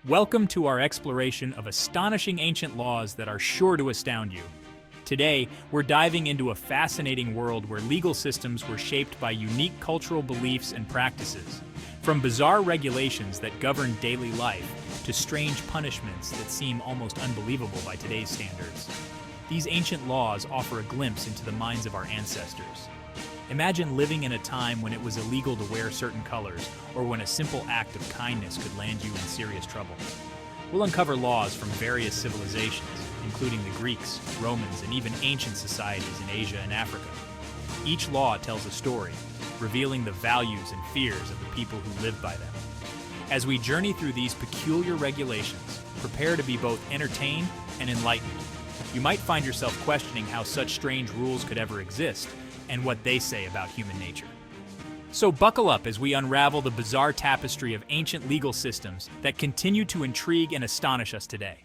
Welcome to our exploration of astonishing ancient laws that are sure to astound you. Today, we're diving into a fascinating world where legal systems were shaped by unique cultural beliefs and practices. From bizarre regulations that govern daily life to strange punishments that seem almost unbelievable by today's standards. These ancient laws offer a glimpse into the minds of our ancestors. Imagine living in a time when it was illegal to wear certain colors, or when a simple act of kindness could land you in serious trouble. We'll uncover laws from various civilizations, including the Greeks, Romans, and even ancient societies in Asia and Africa. Each law tells a story, revealing the values and fears of the people who lived by them. As we journey through these peculiar regulations, prepare to be both entertained and enlightened. You might find yourself questioning how such strange rules could ever exist, and what they say about human nature. So buckle up as we unravel the bizarre tapestry of ancient legal systems that continue to intrigue and astonish us today.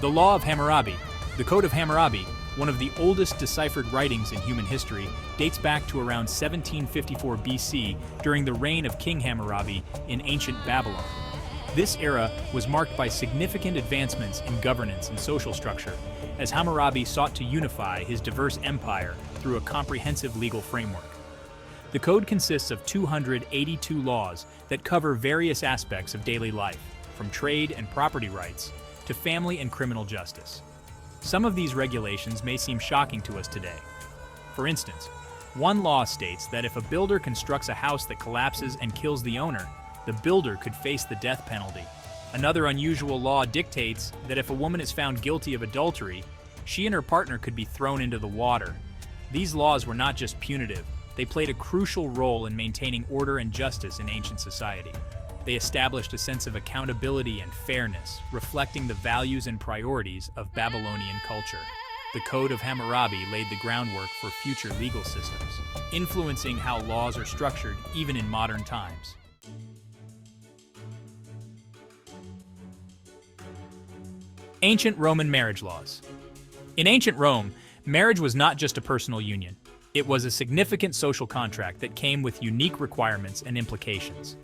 The Law of Hammurabi. The Code of Hammurabi, one of the oldest deciphered writings in human history, dates back to around 1754 BC during the reign of King Hammurabi in ancient Babylon. This era was marked by significant advancements in governance and social structure, as Hammurabi sought to unify his diverse empire through a comprehensive legal framework. The code consists of 282 laws that cover various aspects of daily life, from trade and property rights to family and criminal justice. Some of these regulations may seem shocking to us today. For instance, one law states that if a builder constructs a house that collapses and kills the owner, the builder could face the death penalty. Another unusual law dictates that if a woman is found guilty of adultery, she and her partner could be thrown into the water. These laws were not just punitive, they played a crucial role in maintaining order and justice in ancient society. They established a sense of accountability and fairness, reflecting the values and priorities of Babylonian culture. The Code of Hammurabi laid the groundwork for future legal systems, influencing how laws are structured even in modern times. Ancient Roman marriage laws. In ancient Rome, marriage was not just a personal union. It was a significant social contract that came with unique requirements and implications.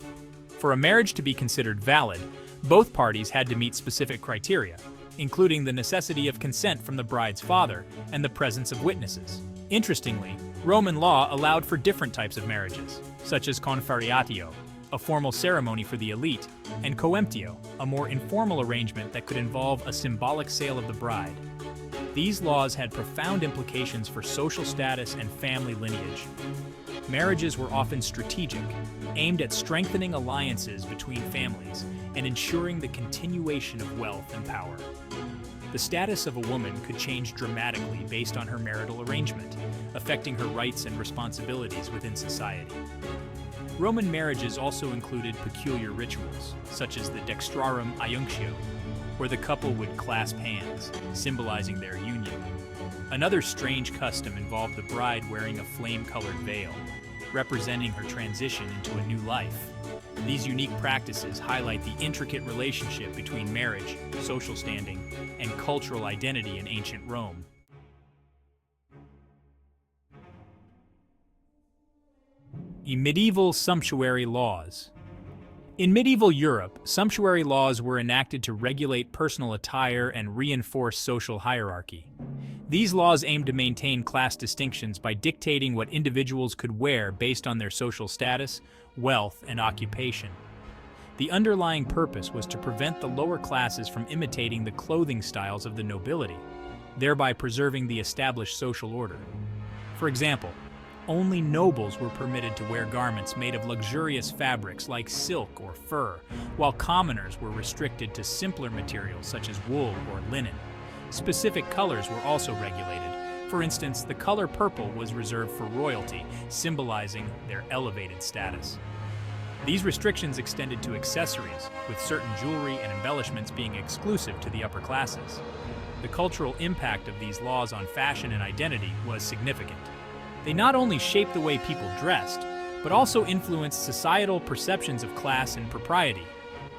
For a marriage to be considered valid, both parties had to meet specific criteria, including the necessity of consent from the bride's father and the presence of witnesses. Interestingly, Roman law allowed for different types of marriages, such as confarreatio, a formal ceremony for the elite, and coemptio, a more informal arrangement that could involve a symbolic sale of the bride. These laws had profound implications for social status and family lineage. Marriages were often strategic, aimed at strengthening alliances between families and ensuring the continuation of wealth and power. The status of a woman could change dramatically based on her marital arrangement, affecting her rights and responsibilities within society. Roman marriages also included peculiar rituals, such as the dextrarum iunctio, where the couple would clasp hands, symbolizing their union. Another strange custom involved the bride wearing a flame-colored veil, representing her transition into a new life. These unique practices highlight the intricate relationship between marriage, social standing, and cultural identity in ancient Rome. Medieval sumptuary laws. In medieval Europe, sumptuary laws were enacted to regulate personal attire and reinforce social hierarchy. These laws aimed to maintain class distinctions by dictating what individuals could wear based on their social status, wealth, and occupation. The underlying purpose was to prevent the lower classes from imitating the clothing styles of the nobility, thereby preserving the established social order. For example, only nobles were permitted to wear garments made of luxurious fabrics like silk or fur, while commoners were restricted to simpler materials such as wool or linen. Specific colors were also regulated. For instance, the color purple was reserved for royalty, symbolizing their elevated status. These restrictions extended to accessories, with certain jewelry and embellishments being exclusive to the upper classes. The cultural impact of these laws on fashion and identity was significant. They not only shaped the way people dressed, but also influenced societal perceptions of class and propriety.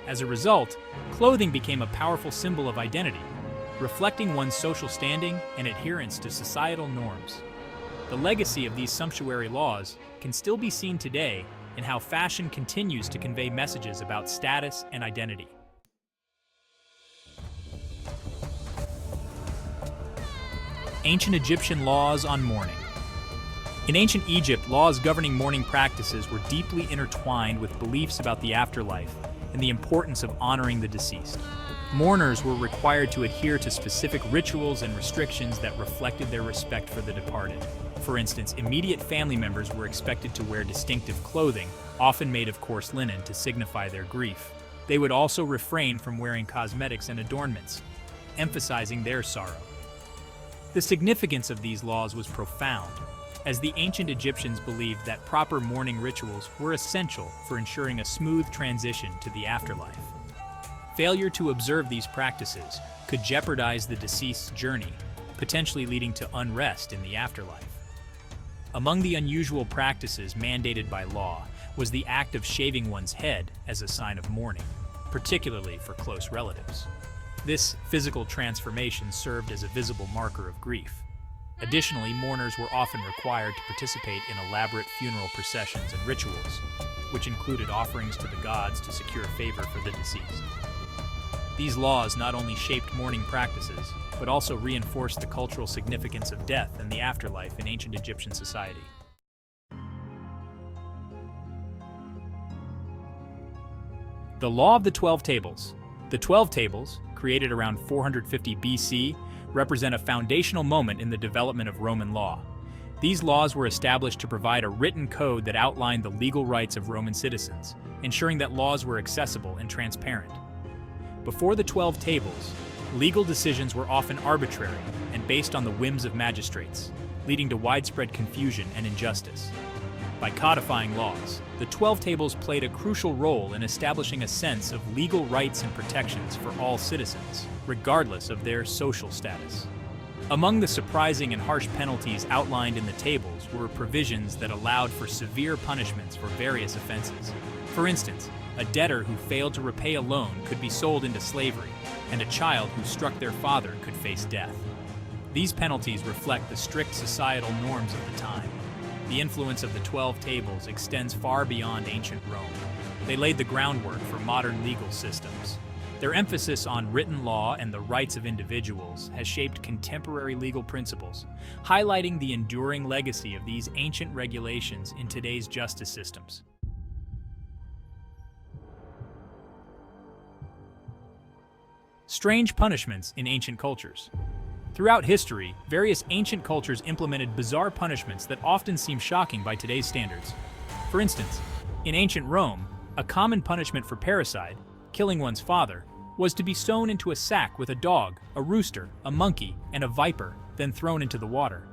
As a result, clothing became a powerful symbol of identity, reflecting one's social standing and adherence to societal norms. The legacy of these sumptuary laws can still be seen today in how fashion continues to convey messages about status and identity. Ancient Egyptian laws on mourning. In ancient Egypt, laws governing mourning practices were deeply intertwined with beliefs about the afterlife and the importance of honoring the deceased. Mourners were required to adhere to specific rituals and restrictions that reflected their respect for the departed. For instance, immediate family members were expected to wear distinctive clothing, often made of coarse linen, to signify their grief. They would also refrain from wearing cosmetics and adornments, emphasizing their sorrow. The significance of these laws was profound, as the ancient Egyptians believed that proper mourning rituals were essential for ensuring a smooth transition to the afterlife. Failure to observe these practices could jeopardize the deceased's journey, potentially leading to unrest in the afterlife. Among the unusual practices mandated by law was the act of shaving one's head as a sign of mourning, particularly for close relatives. This physical transformation served as a visible marker of grief. Additionally, mourners were often required to participate in elaborate funeral processions and rituals, which included offerings to the gods to secure favor for the deceased. These laws not only shaped mourning practices, but also reinforced the cultural significance of death and the afterlife in ancient Egyptian society. The Law of the 12 Tables. The 12 Tables, created around 450 BC, represent a foundational moment in the development of Roman law. These laws were established to provide a written code that outlined the legal rights of Roman citizens, ensuring that laws were accessible and transparent. Before the 12 Tables, legal decisions were often arbitrary and based on the whims of magistrates, leading to widespread confusion and injustice. By codifying laws, the 12 Tables played a crucial role in establishing a sense of legal rights and protections for all citizens, regardless of their social status. Among the surprising and harsh penalties outlined in the tables were provisions that allowed for severe punishments for various offenses. For instance, a debtor who failed to repay a loan could be sold into slavery, and a child who struck their father could face death. These penalties reflect the strict societal norms of the time. The influence of the 12 Tables extends far beyond ancient Rome. They laid the groundwork for modern legal systems. Their emphasis on written law and the rights of individuals has shaped contemporary legal principles, highlighting the enduring legacy of these ancient regulations in today's justice systems. Strange punishments in ancient cultures. Throughout history, various ancient cultures implemented bizarre punishments that often seem shocking by today's standards. For instance, in ancient Rome, a common punishment for parricide, killing one's father, was to be sewn into a sack with a dog, a rooster, a monkey, and a viper, then thrown into the water.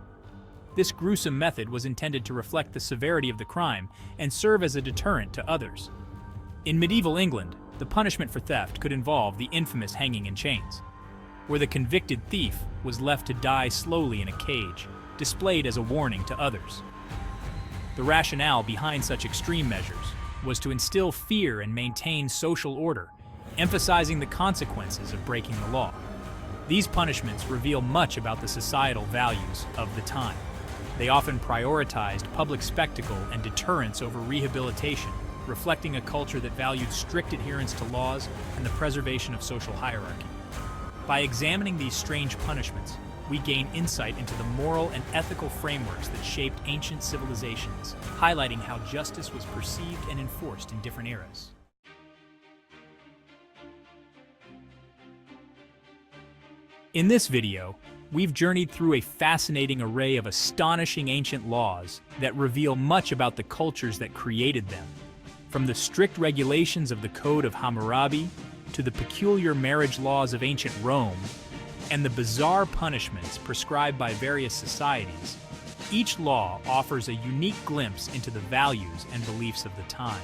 This gruesome method was intended to reflect the severity of the crime and serve as a deterrent to others. In medieval England, the punishment for theft could involve the infamous hanging in chains, where the convicted thief was left to die slowly in a cage, displayed as a warning to others. The rationale behind such extreme measures was to instill fear and maintain social order, emphasizing the consequences of breaking the law. These punishments reveal much about the societal values of the time. They often prioritized public spectacle and deterrence over rehabilitation, reflecting a culture that valued strict adherence to laws and the preservation of social hierarchy. By examining these strange punishments, we gain insight into the moral and ethical frameworks that shaped ancient civilizations, highlighting how justice was perceived and enforced in different eras. In this video, we've journeyed through a fascinating array of astonishing ancient laws that reveal much about the cultures that created them. From the strict regulations of the Code of Hammurabi to the peculiar marriage laws of ancient Rome and the bizarre punishments prescribed by various societies, each law offers a unique glimpse into the values and beliefs of the time.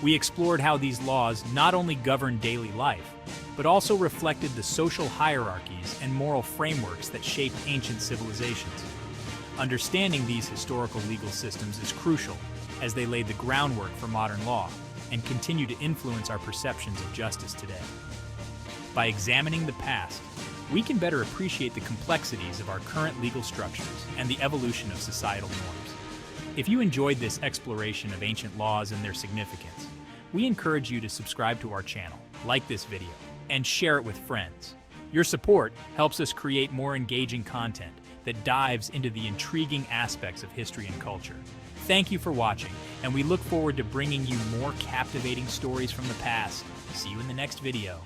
We explored how these laws not only governed daily life, but also reflected the social hierarchies and moral frameworks that shaped ancient civilizations. Understanding these historical legal systems is crucial, as they laid the groundwork for modern law and continue to influence our perceptions of justice today. By examining the past, we can better appreciate the complexities of our current legal structures and the evolution of societal norms. If you enjoyed this exploration of ancient laws and their significance, we encourage you to subscribe to our channel, like this video, and share it with friends. Your support helps us create more engaging content that dives into the intriguing aspects of history and culture. Thank you for watching, and we look forward to bringing you more captivating stories from the past. See you in the next video.